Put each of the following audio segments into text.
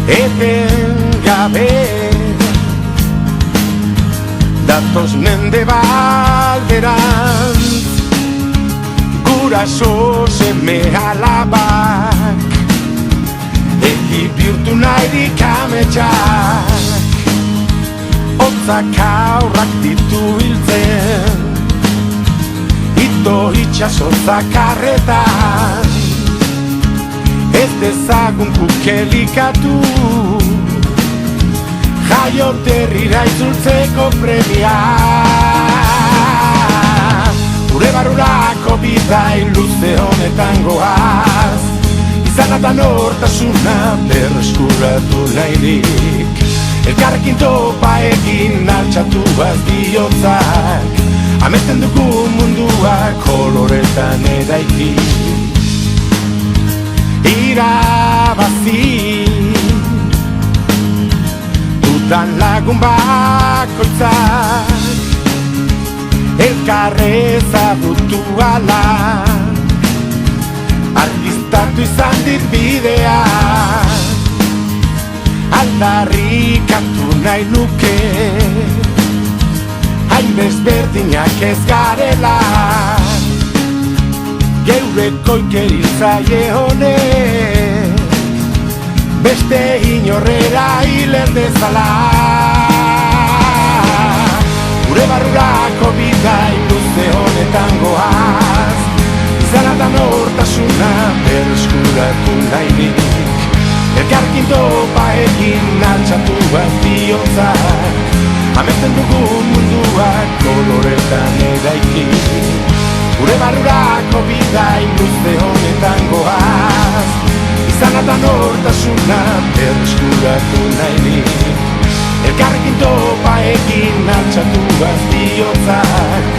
eten gabe datoz mende balderantz guraso seme alabak egi bihurtu nahirik ametsak hotzak aurrak ditu hiltzen ito itxaso zakarretan ez dezagun kukelikatu jaioterrira itzultzeko premia gure barrurako bidai luze honetan goaz izan eta nortasuna berreskuratu nahirik elkarrekin topa egin altxatuaz bihotzak amesten dugu mundua koloretan eraiki irabazi dudan lagun bakoitzak elkarre ezagutu ala argiztatu izan dit bidea aldarrikatu nahi nuke hain desberdinak ez garela geureko ikeritzaile honek beste inorrera hilen dezala gure barrurako bidai luze honetan goaz izan eta nortasuna berreskuratu nahirik elkarrekin topa egin altxatuaz bihotzak amesten dugu munduak koloretan eraiki gure barrurako bidai luze honetan goaz izan eta nortasuna berreskuratu nahirik elkarrekin topa egin altxatuaz bihotzak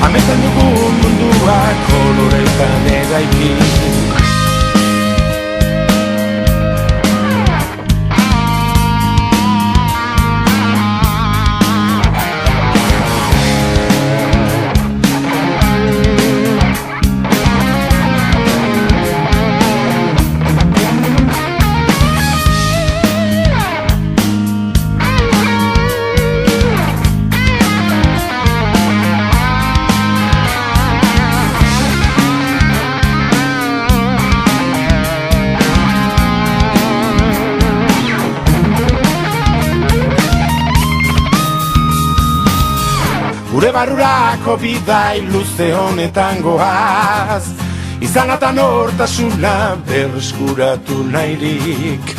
amesten dugu munduak koloretan eraiki gure barrurako bidai luze honetan goaz izan eta nortasuna berreskuratu nahirik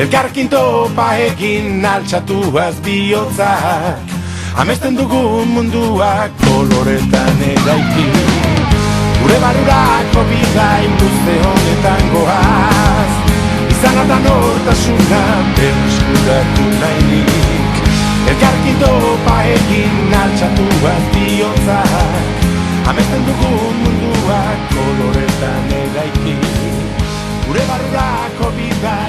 elkarrekin topa egin altxatuaz bihotzak amesten dugu munduak koloretan eraiki gure barrurako bidai luze honetan goaz izan eta nortasuna berreskuratu nahirik elkarrekin topa egin altxatuaz bihotzak amesten dugu munduak koloretan eraiki gure barrurako bidai